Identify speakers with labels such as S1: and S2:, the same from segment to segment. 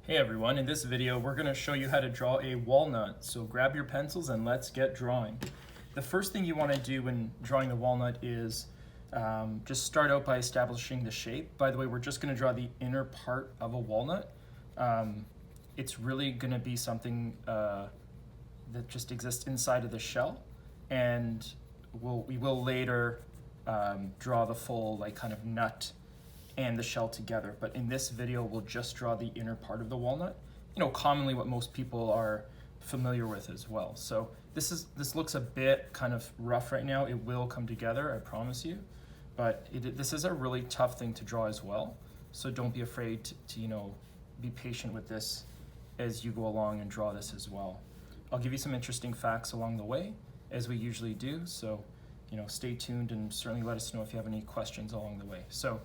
S1: Hey everyone, in this video we're going to show you how to draw a walnut. So grab your pencils and let's get drawing. The first thing you want to do when drawing the walnut is just start out by establishing the shape. By the way, we're just going to draw the inner part of a walnut. It's really going to be something that just exists inside of the shell, and we will later draw the full kind of nut and the shell together, but in this video we'll just draw the inner part of the walnut, commonly what most people are familiar with as well. So this looks a bit kind of rough right now. It will come together, I promise you, but this is a really tough thing to draw as well, so don't be afraid to be patient with this as you go along and draw this as well. I'll give you some interesting facts along the way, as we usually do, so stay tuned and certainly let us know if you have any questions along the way. So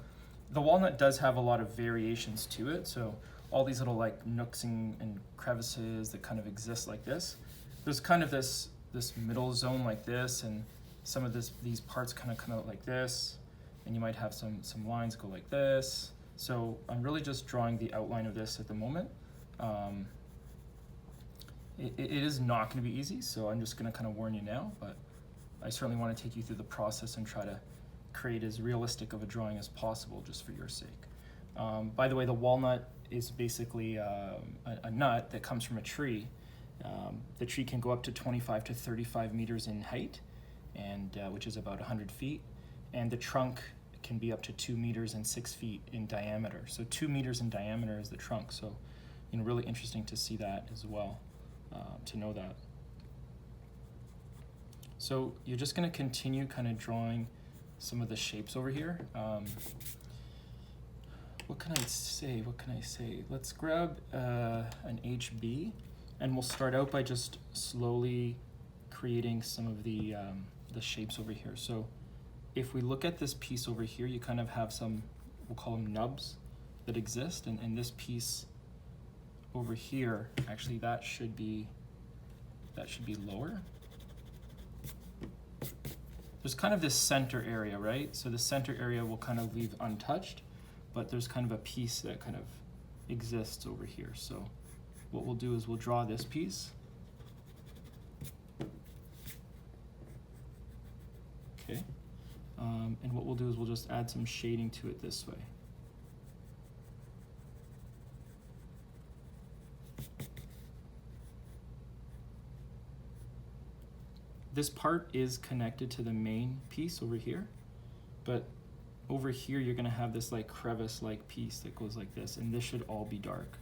S1: the walnut does have a lot of variations to it, so all these little nooks and crevices that kind of exist like this. There's kind of this middle zone like this, and some of these parts kind of come out like this, and you might have some lines go like this. So I'm really just drawing the outline of this at the moment. It is not going to be easy, so I'm just going to kind of warn you now, but I certainly want to take you through the process and try to create as realistic of a drawing as possible just for your sake. By the way, the walnut is basically a nut that comes from a tree. The tree can go up to 25 to 35 meters in height, and which is about 100 feet, and the trunk can be up to 2 meters and 6 feet in diameter. So 2 meters in diameter is the trunk, so really interesting to see that as well, to know that. So you're just going to continue kind of drawing some of the shapes over here. What can I say? Let's grab an HB, and we'll start out by just slowly creating some of the shapes over here. So if we look at this piece over here, you kind of have some, we'll call them nubs, that exist, and this piece over here, actually that should be lower. There's kind of this center area, right? So the center area will kind of leave untouched, but there's kind of a piece that kind of exists over here. So what we'll do is we'll draw this piece. Okay. And what we'll do is we'll just add some shading to it this way. This part is connected to the main piece over here, but over here you're going to have this crevice-like piece that goes like this, and this should all be dark.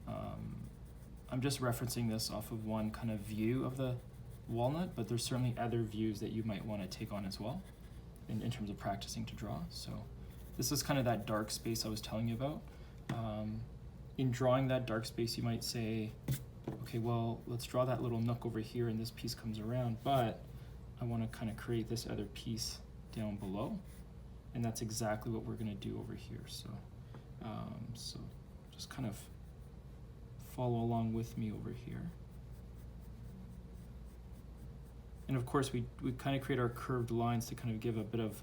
S1: I'm just referencing this off of one kind of view of the walnut, but there's certainly other views that you might want to take on as well in terms of practicing to draw. So this is kind of that dark space I was telling you about. In drawing that dark space, you might say, okay, well, let's draw that little nook over here and this piece comes around, but I want to kind of create this other piece down below, and that's exactly what we're going to do over here. So, so just kind of follow along with me over here. And of course, we kind of create our curved lines to kind of give a bit of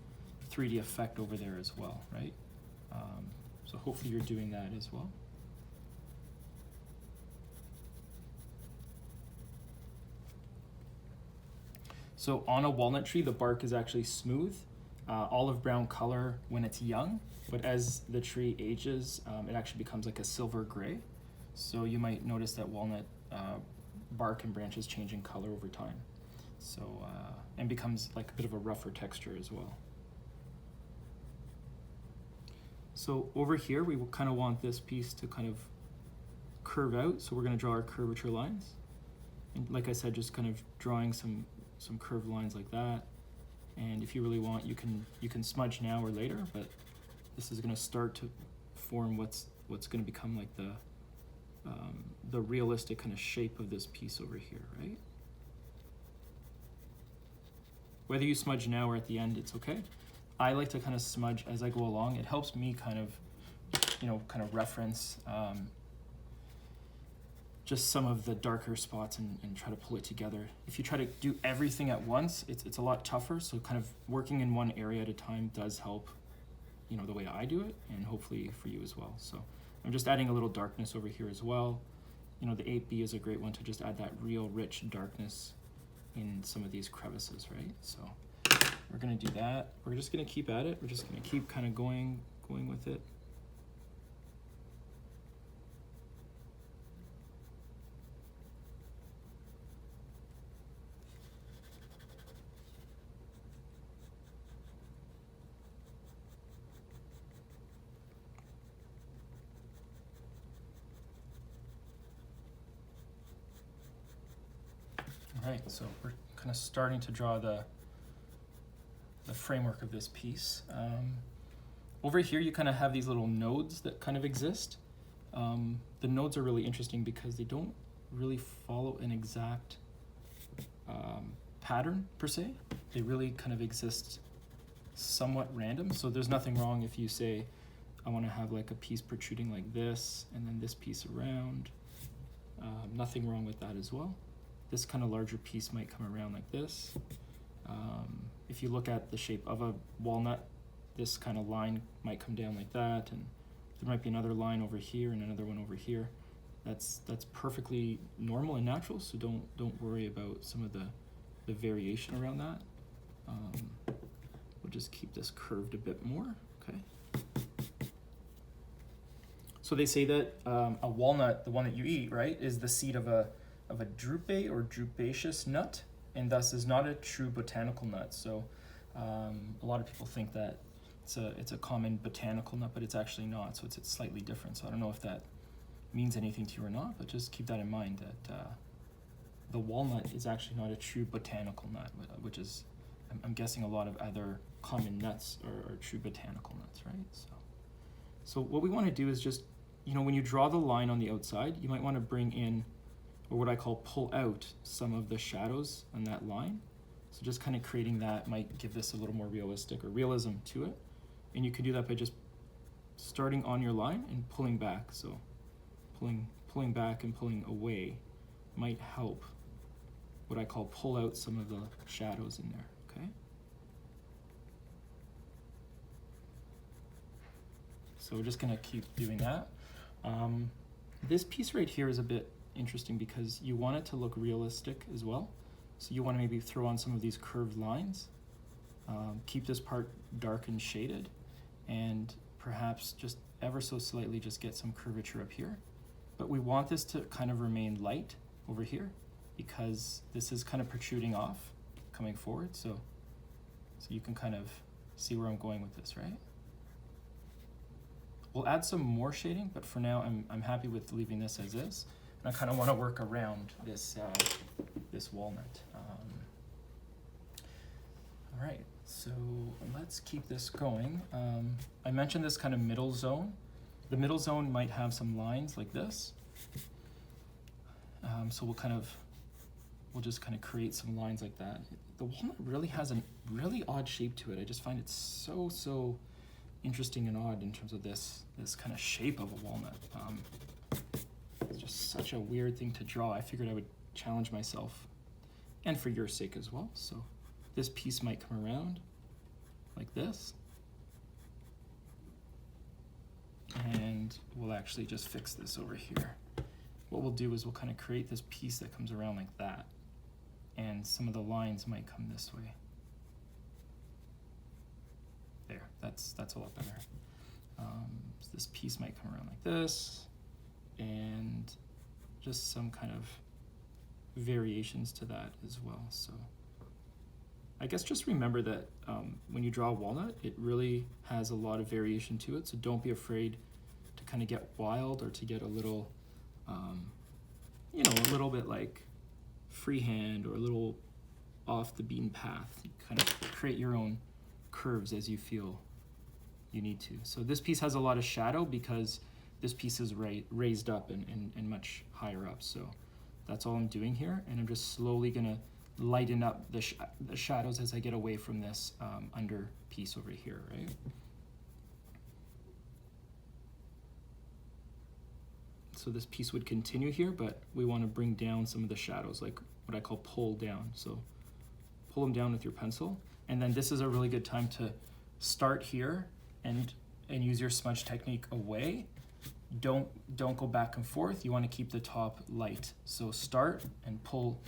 S1: 3D effect over there as well, right? So hopefully you're doing that as well. So on a walnut tree, the bark is actually smooth, olive brown color when it's young, but as the tree ages, it actually becomes like a silver gray. So you might notice that walnut bark and branches change in color over time. So, and becomes like a bit of a rougher texture as well. So over here, we will kind of want this piece to kind of curve out. So we're going to draw our curvature lines. And like I said, just kind of drawing some curved lines like that, and if you really want, you can smudge now or later, but this is going to start to form what's going to become like the realistic kind of shape of this piece over here, right? Whether you smudge now or at the end, it's okay. I like to kind of smudge as I go along. It helps me kind of reference just some of the darker spots and try to pull it together. If you try to do everything at once, it's a lot tougher, so kind of working in one area at a time does help, the way I do it, and hopefully for you as well. So I'm just adding a little darkness over here as well. You know, the 8B is a great one to just add that real rich darkness in some of these crevices, right? So we're gonna do that. We're just gonna keep at it. We're just gonna keep kind of going with it. All right, so we're kind of starting to draw the framework of this piece. Over here, you kind of have these little nodes that kind of exist. The nodes are really interesting because they don't really follow an exact pattern per se. They really kind of exist somewhat random. So there's nothing wrong if you say, I want to have like a piece protruding like this, and then this piece around. Nothing wrong with that as well. This kind of larger piece might come around like this. If you look at the shape of a walnut, this kind of line might come down like that, and there might be another line over here and another one over here. That's perfectly normal and natural, so don't worry about some of the variation around that. We'll just keep this curved a bit more, okay? So they say that a walnut, the one that you eat, right, is the seed of a drupe or drupaceous nut, and thus is not a true botanical nut. So a lot of people think that it's a common botanical nut, but it's actually not. So it's slightly different. So I don't know if that means anything to you or not, but just keep that in mind that the walnut is actually not a true botanical nut, which is, I'm guessing, a lot of other common nuts are true botanical nuts, right? So what we want to do is just, you know, when you draw the line on the outside, you might want to bring in, or what I call pull out, some of the shadows on that line. So just kind of creating that might give this a little more realistic or realism to it. And you can do that by just starting on your line and pulling back. So pulling back and pulling away might help what I call pull out some of the shadows in there, okay? So we're just gonna keep doing that. This piece right here is a bit interesting because you want it to look realistic as well. So you want to maybe throw on some of these curved lines, keep this part dark and shaded, and perhaps just ever so slightly just get some curvature up here. But we want this to kind of remain light over here because this is kind of protruding off, coming forward. So you can kind of see where I'm going with this, right? We'll add some more shading, but for now I'm happy with leaving this as is. And I kind of want to work around this this walnut. All right, so let's keep this going. I mentioned this kind of middle zone. The middle zone might have some lines like this. So we'll just kind of create some lines like that. The walnut really has a really odd shape to it. I just find it so interesting and odd in terms of this kind of shape of a walnut. It's just such a weird thing to draw. I figured I would challenge myself, and for your sake as well. So this piece might come around like this, and we'll actually just fix this over here. What we'll do is we'll kind of create this piece that comes around like that, and some of the lines might come this way. There, that's a lot better. So this piece might come around like this, and just some kind of variations to that as well. So I guess just remember that when you draw a walnut, it really has a lot of variation to it. So don't be afraid to kind of get wild or to get a little, you know, a little bit like freehand or a little off the beaten path. You kind of create your own curves as you feel you need to. So this piece has a lot of shadow because this piece is raised up and much higher up. So that's all I'm doing here. And I'm just slowly gonna lighten up the shadows as I get away from this under piece over here, right? So this piece would continue here, but we want to bring down some of the shadows, like what I call pull down. So pull them down with your pencil. And then this is a really good time to start here and use your smudge technique away don't go back and forth. You want to keep the top light. So start and pull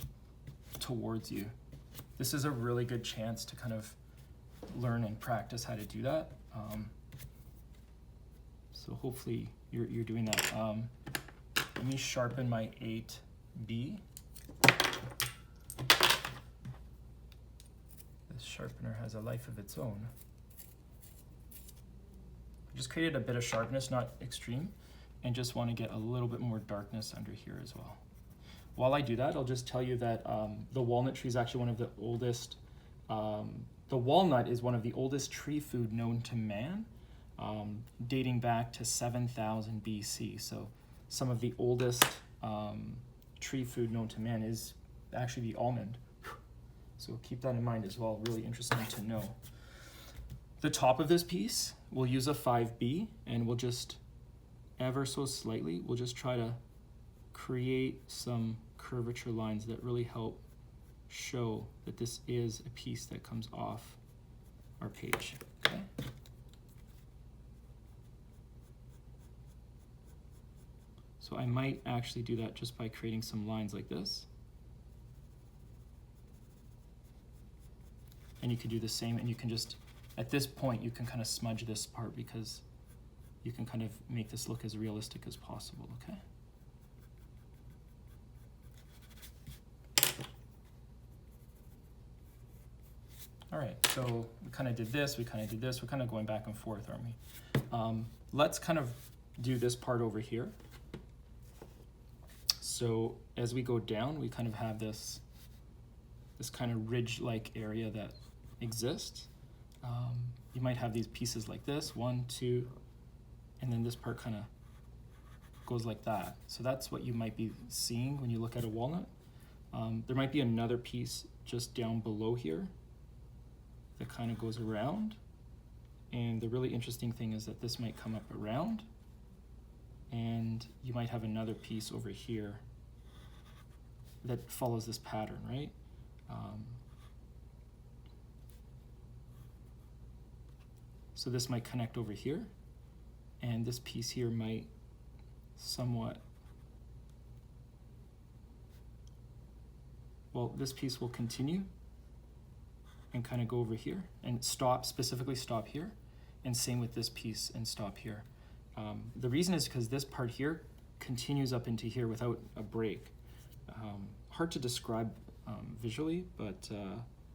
S1: towards you. This is a really good chance to kind of learn and practice how to do that. So hopefully you're doing that. Let me sharpen my 8B. This sharpener has a life of its own. I just created a bit of sharpness, not extreme, and just want to get a little bit more darkness under here as well. While I do that, I'll just tell you that the walnut tree is actually one of the oldest, the walnut is one of the oldest tree food known to man, dating back to 7000 BC. So some of the oldest tree food known to man is actually the almond. So keep that in mind as well, really interesting to know. The top of this piece, we'll use a 5B, and we'll just ever so slightly, we'll just try to create some curvature lines that really help show that this is a piece that comes off our page, okay? So I might actually do that just by creating some lines like this. And you can do the same, and you can just, at this point, you can kind of smudge this part because you can kind of make this look as realistic as possible, okay? All right, so we kind of did this, we kind of did this, we're kind of going back and forth, aren't we? Let's kind of do this part over here. So as we go down, we kind of have this kind of ridge-like area that exists. You might have these pieces like this, 1, 2, and then this part kind of goes like that. So that's what you might be seeing when you look at a walnut. There might be another piece just down below here that kind of goes around. And the really interesting thing is that this might come up around, and you might have another piece over here that follows this pattern, right? So this might connect over here, and this piece here might somewhat, well, this piece will continue and kind of go over here and stop, specifically stop here, and same with this piece and stop here. The reason is because this part here continues up into here without a break. Hard to describe visually, but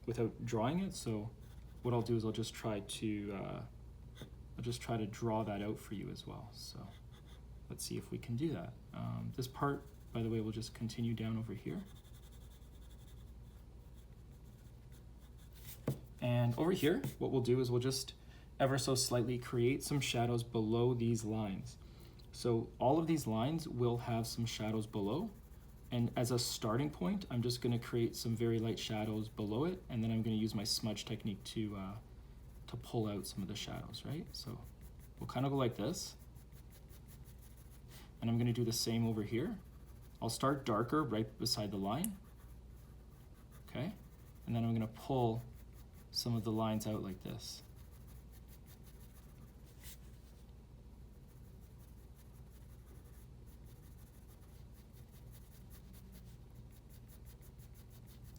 S1: without drawing it. So what I'll do is I'll just try to draw that out for you as well. So let's see if we can do that. This part, by the way, will just continue down over here. And over here, what we'll do is we'll just ever so slightly create some shadows below these lines. So all of these lines will have some shadows below. And as a starting point, I'm just gonna create some very light shadows below it, and then I'm gonna use my smudge technique to pull out some of the shadows, right? So we'll kind of go like this. And I'm gonna do the same over here. I'll start darker right beside the line, okay? And then I'm gonna pull some of the lines out like this.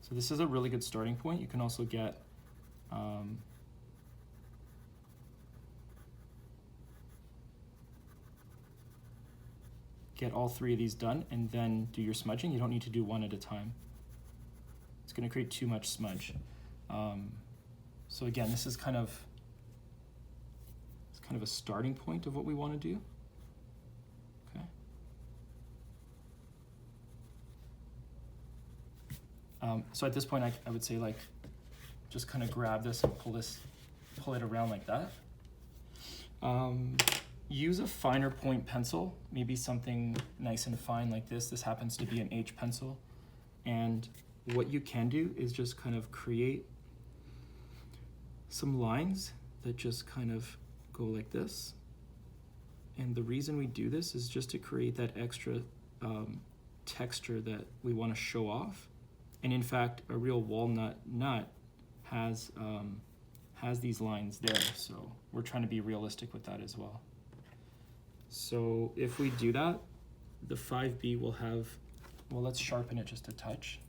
S1: So this is a really good starting point. You can also get all 3 of these done and then do your smudging. You don't need to do one at a time. It's going to create too much smudge. So again, this is kind of a starting point of what we want to do. Okay. So at this point, I would say like, just kind of grab this and pull it around like that. Use a finer point pencil, maybe something nice and fine like this. This happens to be an H pencil. And what you can do is just kind of create some lines that just kind of go like this. And the reason we do this is just to create that extra texture that we want to show off. And in fact, a real walnut nut has these lines there, so we're trying to be realistic with that as well. So if we do that, the 5B will have, well, let's sharpen it just a touch.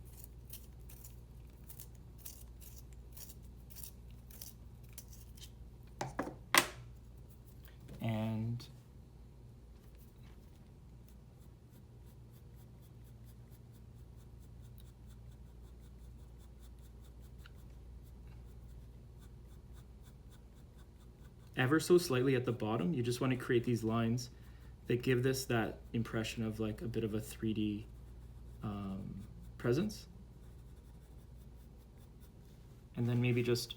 S1: And ever so slightly at the bottom, you just want to create these lines that give this that impression of like a bit of a 3D presence. And then maybe just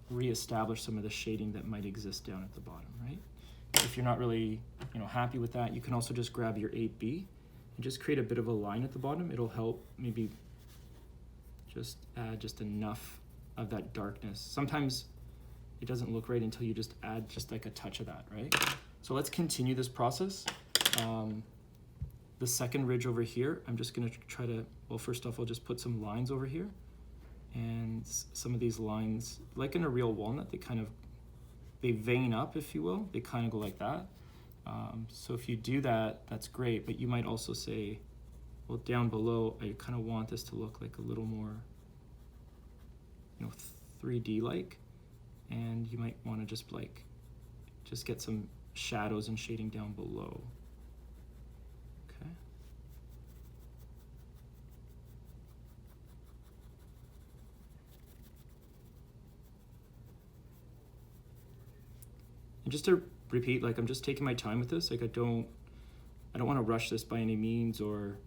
S1: reestablish some of the shading that might exist down at the bottom, right? If you're not really happy with that, you can also just grab your 8B and just create a bit of a line at the bottom. It'll help maybe just add just enough of that darkness. Sometimes it doesn't look right until you just add just like a touch of that, right? So let's continue this process. The second ridge over here, I'm just gonna try to, well, first off, I'll just put some lines over here. And some of these lines, like in a real walnut, they vein up, if you will. They kind of go like that. So if you do that, that's great. But you might also say, well, down below, I kind of want this to look like a little more, 3D-like. And you might want to just get some shadows and shading down below. Okay. And just to repeat, like, I'm just taking my time with this. Like, I don't want to rush this by any means, or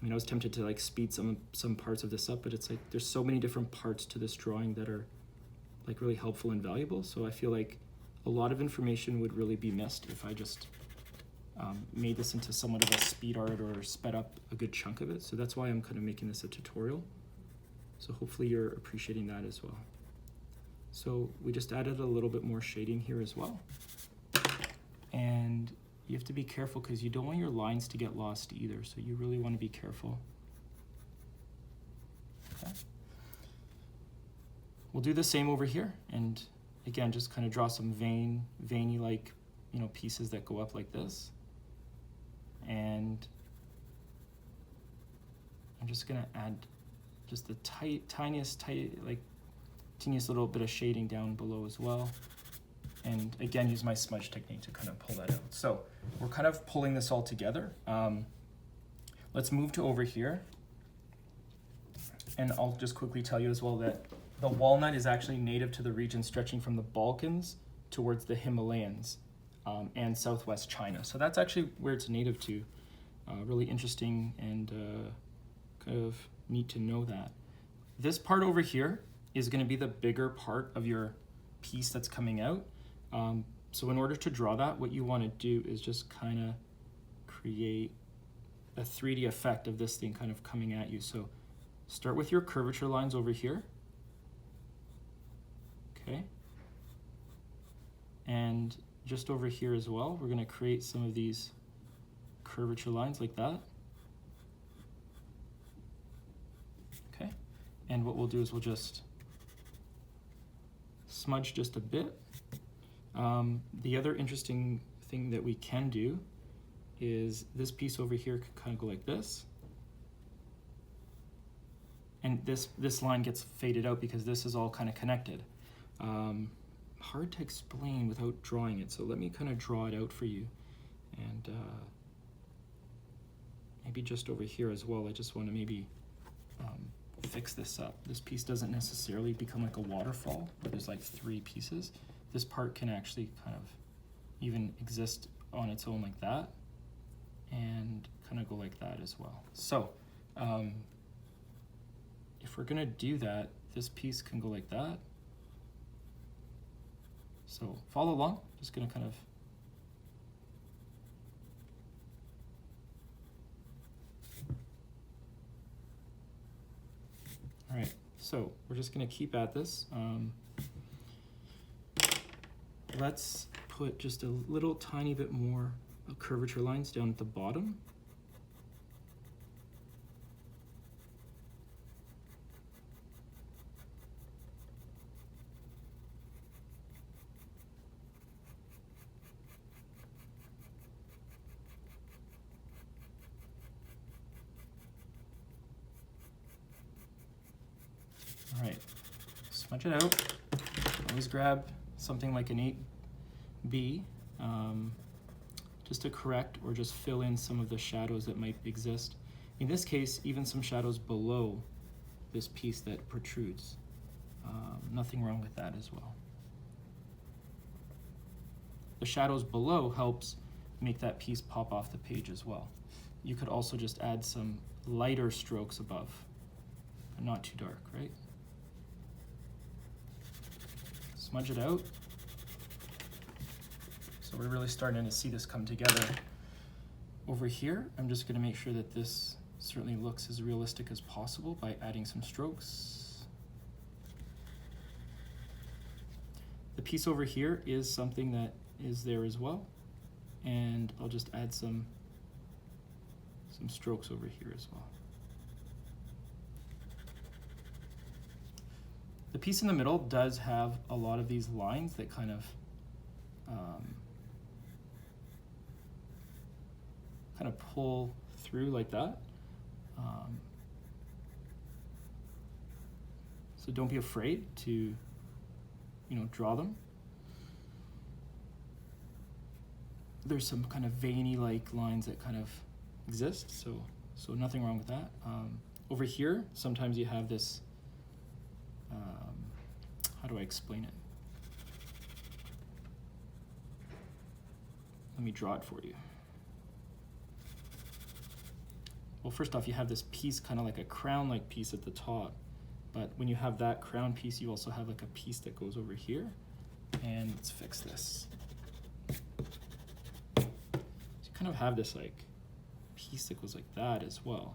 S1: I was tempted to like speed some parts of this up, but it's like there's so many different parts to this drawing that are like really helpful and valuable. So I feel like a lot of information would really be missed if I just made this into somewhat of a speed art or sped up a good chunk of it. So that's why I'm kind of making this a tutorial. So hopefully you're appreciating that as well. So we just added a little bit more shading here as well. And you have to be careful because you don't want your lines to get lost either. So you really want to be careful. Okay. We'll do the same over here, and again, just kind of draw some veiny like, pieces that go up like this. And I'm just gonna add just the teeniest little bit of shading down below as well. And again, use my smudge technique to kind of pull that out. So we're kind of pulling this all together. Let's move to over here. And I'll just quickly tell you as well that the walnut is actually native to the region stretching from the Balkans towards the Himalayas and southwest China. So that's actually where it's native to. Really interesting and kind of neat to know that. This part over here is going to be the bigger part of your piece that's coming out. So in order to draw that, what you want to do is just kind of create a 3D effect of this thing kind of coming at you. So start with your curvature lines over here. Okay. And just over here as well, we're going to create some of these curvature lines like that. Okay. And what we'll do is we'll just smudge just a bit. The other interesting thing that we can do is this piece over here could kind of go like this. And this line gets faded out because this is all kind of connected. Hard to explain without drawing it, so let me kind of draw it out for you. And maybe just over here as well, I just want to maybe fix this up. This piece doesn't necessarily become like a waterfall where there's like 3 pieces. This part can actually kind of even exist on its own like that, and kind of go like that as well. So if we're gonna do that, this piece can go like that. So follow along, just gonna kind of all right, so we're just gonna keep at this. Let's put just a little tiny bit more curvature lines down at the bottom. smudge it out. Always grab something like an 8B just to correct or just fill in some of the shadows that might exist. In this case, even some shadows below this piece that protrudes. Nothing wrong with that as well. The shadows below helps make that piece pop off the page as well. You could also just add some lighter strokes above, but not too dark, right? Smudge it out. So we're really starting to see this come together. Over here, I'm just going to make sure that this certainly looks as realistic as possible by adding some strokes. The piece over here is something that is there as well, and I'll just add some strokes over here as well. The piece in the middle does have a lot of these lines that kind of pull through like that. So don't be afraid to, draw them. There's some kind of veiny-like lines that kind of exist, so nothing wrong with that. Over here, sometimes you have this, how do I explain it? Let me draw it for you. Well, first off, you have this piece kind of like a crown-like piece at the top, but when you have that crown piece, you also have like a piece that goes over here. And let's fix this. So you kind of have this like piece that goes like that as well.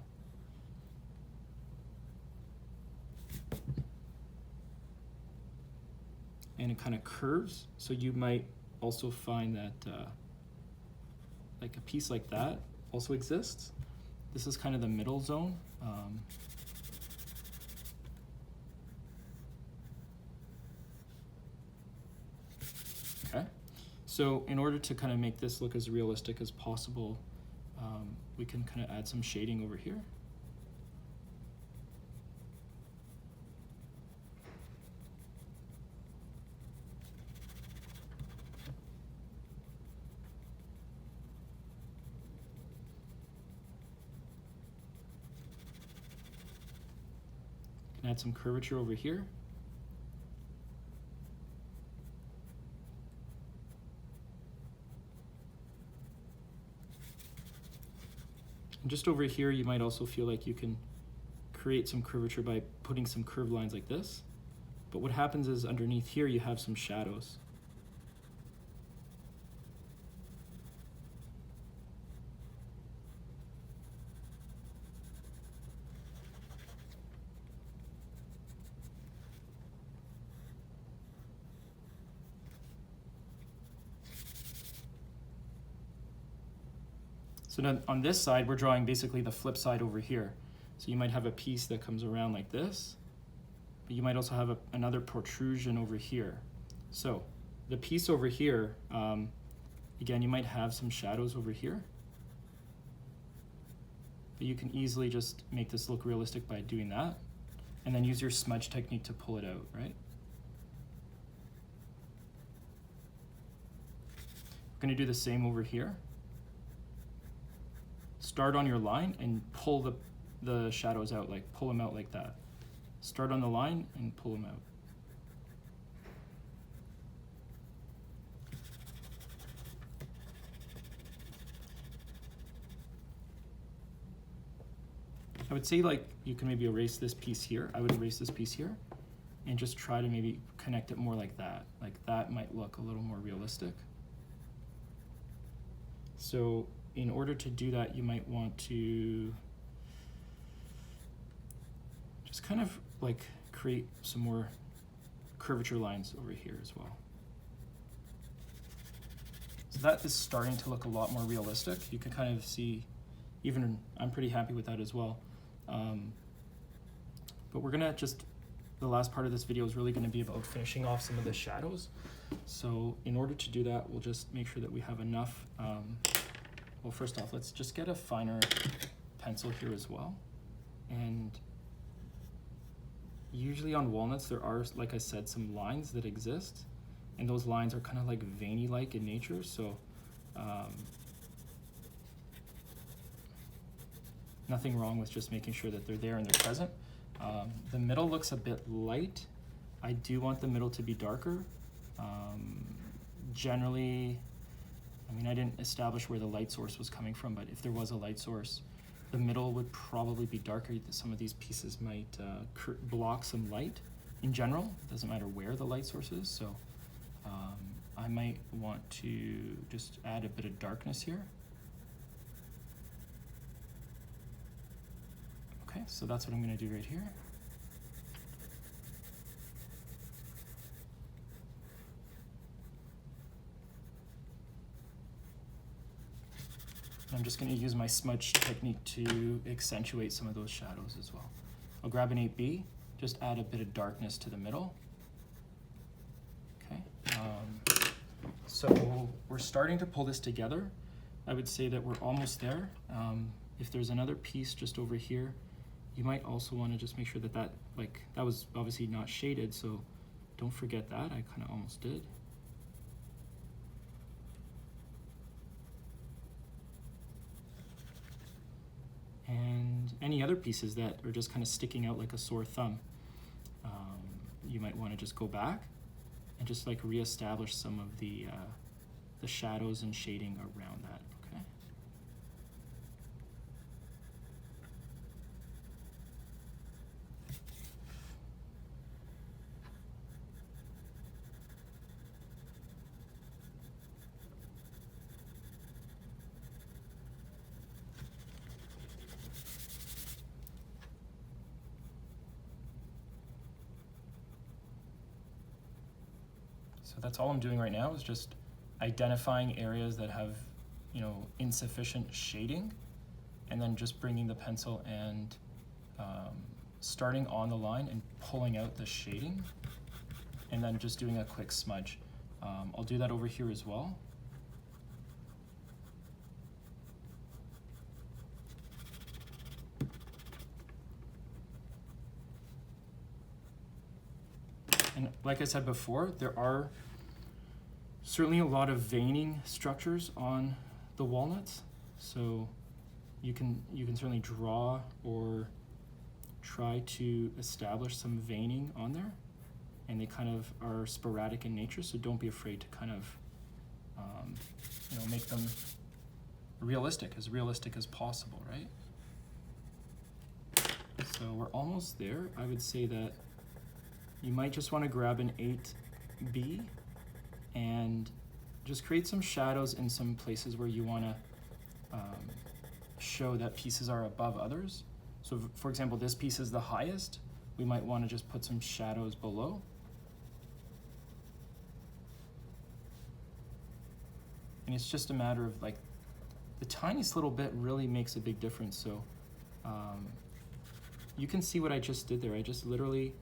S1: And it kind of curves, so you might also find that like a piece like that also exists. This is kind of the middle zone. Okay, so in order to kind of make this look as realistic as possible, we can kind of add some shading over here. Add some curvature over here. And just over here, you might also feel like you can create some curvature by putting some curved lines like this. But what happens is underneath here, you have some shadows. So now on this side, we're drawing basically the flip side over here. So you might have a piece that comes around like this, but you might also have another protrusion over here. So the piece over here, again, you might have some shadows over here, but you can easily just make this look realistic by doing that, and then use your smudge technique to pull it out, right? We're gonna do the same over here. Start on your line and pull the shadows out, like pull them out like that. Start on the line and pull them out. I would say like you can maybe erase this piece here. I would erase this piece here and just try to maybe connect it more like that. Like that might look a little more realistic. So in order to do that, you might want to just kind of like create some more curvature lines over here as well. So that is starting to look a lot more realistic. You can kind of see, even I'm pretty happy with that as well. But we're gonna the last part of this video is really gonna be about finishing off some of the shadows. So in order to do that, we'll just make sure that we have enough. Well, first off, let's just get a finer pencil here as well. And usually on walnuts there are, like I said, some lines that exist, and those lines are kind of like veiny-like in nature, so nothing wrong with just making sure that they're there and they're present. The middle looks a bit light. I do want the middle to be darker. Generally, I mean, I didn't establish where the light source was coming from, but if there was a light source, the middle would probably be darker. Some of these pieces might block some light in general. It doesn't matter where the light source is, so I might want to just add a bit of darkness here. Okay, so that's what I'm going to do right here. I'm just going to use my smudge technique to accentuate some of those shadows as well. I'll grab an 8B, just add a bit of darkness to the middle. Okay, so we're starting to pull this together. I would say that we're almost there. If there's another piece just over here, you might also want to just make sure that that was obviously not shaded, so don't forget that. I kind of almost did. And any other pieces that are just kind of sticking out like a sore thumb, you might want to just go back and just like reestablish some of the shadows and shading around that. Okay. So that's all I'm doing right now, is just identifying areas that have, you know, insufficient shading, and then just bringing the pencil and starting on the line and pulling out the shading, and then just doing a quick smudge. I'll do that over here as well. And like I said before, there are certainly a lot of veining structures on the walnuts, so you can certainly draw or try to establish some veining on there, and they kind of are sporadic in nature, so don't be afraid to kind of you know, make them realistic as possible, right? So we're almost there. I would say that you might just want to grab an 8B and just create some shadows in some places where you want to show that pieces are above others. So for example, this piece is the highest. We might want to just put some shadows below. And it's just a matter of like, the tiniest little bit really makes a big difference. So you can see what I just did there. I just literally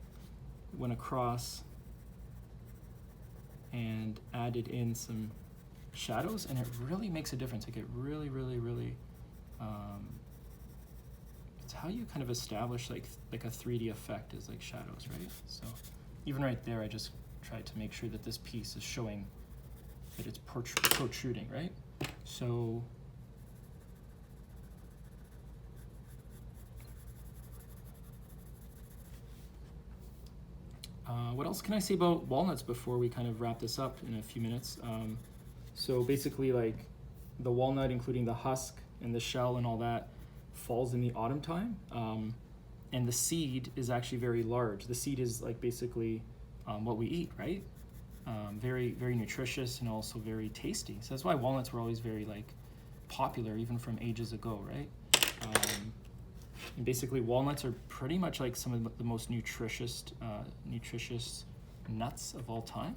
S1: went across and added in some shadows, and it really makes a difference. Like, it really it's how you kind of establish like a 3D effect, is like shadows, right? So even right there, I just tried to make sure that this piece is showing that it's protruding, right? So what else can I say about walnuts before we kind of wrap this up in a few minutes? So basically, like, the walnut, including the husk and the shell and all that, falls in the autumn time, and the seed is actually very large. The seed is like basically what we eat, right? Very nutritious and also very tasty. So that's why walnuts were always very like popular, even from ages ago, right? And basically, walnuts are pretty much like some of the most nutritious nuts of all time.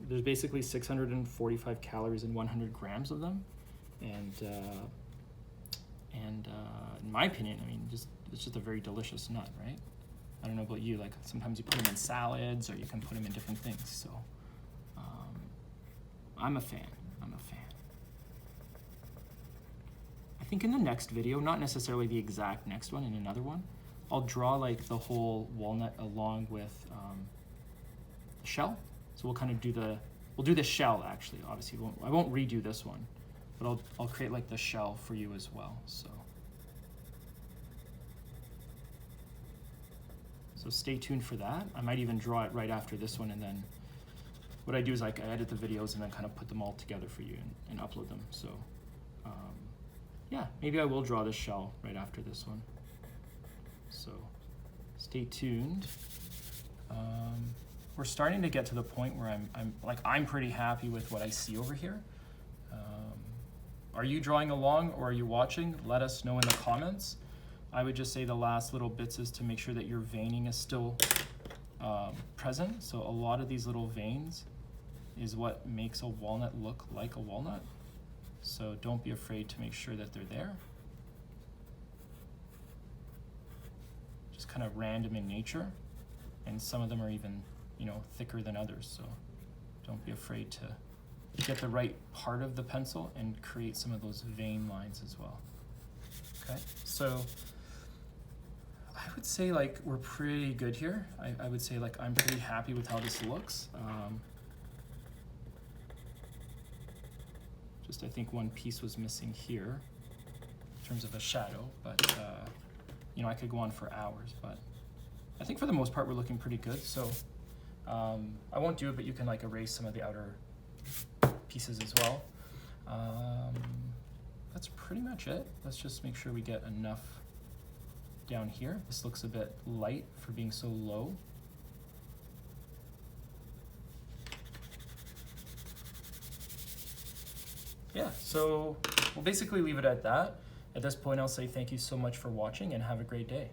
S1: There's basically 645 calories in 100 grams of them, and in my opinion, I mean, it's just a very delicious nut, right? I don't know about you, like sometimes you put them in salads, or you can put them in different things. So I'm a fan. I think in the next video, not necessarily the exact next one, in another one, I'll draw like the whole walnut along with the shell. So we'll kind of do the shell actually. Obviously, I won't redo this one, but I'll create like the shell for you as well. So stay tuned for that. I might even draw it right after this one, and then what I do is like I edit the videos and then kind of put them all together for you and upload them. So yeah, maybe I will draw this shell right after this one. So stay tuned. We're starting to get to the point where I'm pretty happy with what I see over here. Are you drawing along or are you watching? Let us know in the comments. I would just say the last little bits is to make sure that your veining is still present. So a lot of these little veins is what makes a walnut look like a walnut. So don't be afraid to make sure that they're there. Just kind of random in nature. And some of them are even, thicker than others. So don't be afraid to get the right part of the pencil and create some of those vein lines as well. Okay, so I would say like we're pretty good here. I would say like I'm pretty happy with how this looks. Just I think one piece was missing here in terms of a shadow, but I could go on for hours, but I think for the most part we're looking pretty good. So I won't do it, but you can like erase some of the outer pieces as well. That's pretty much it. Let's just make sure we get enough down here. This looks a bit light for being so low. Yeah, so we'll basically leave it at that. At this point, I'll say thank you so much for watching and have a great day.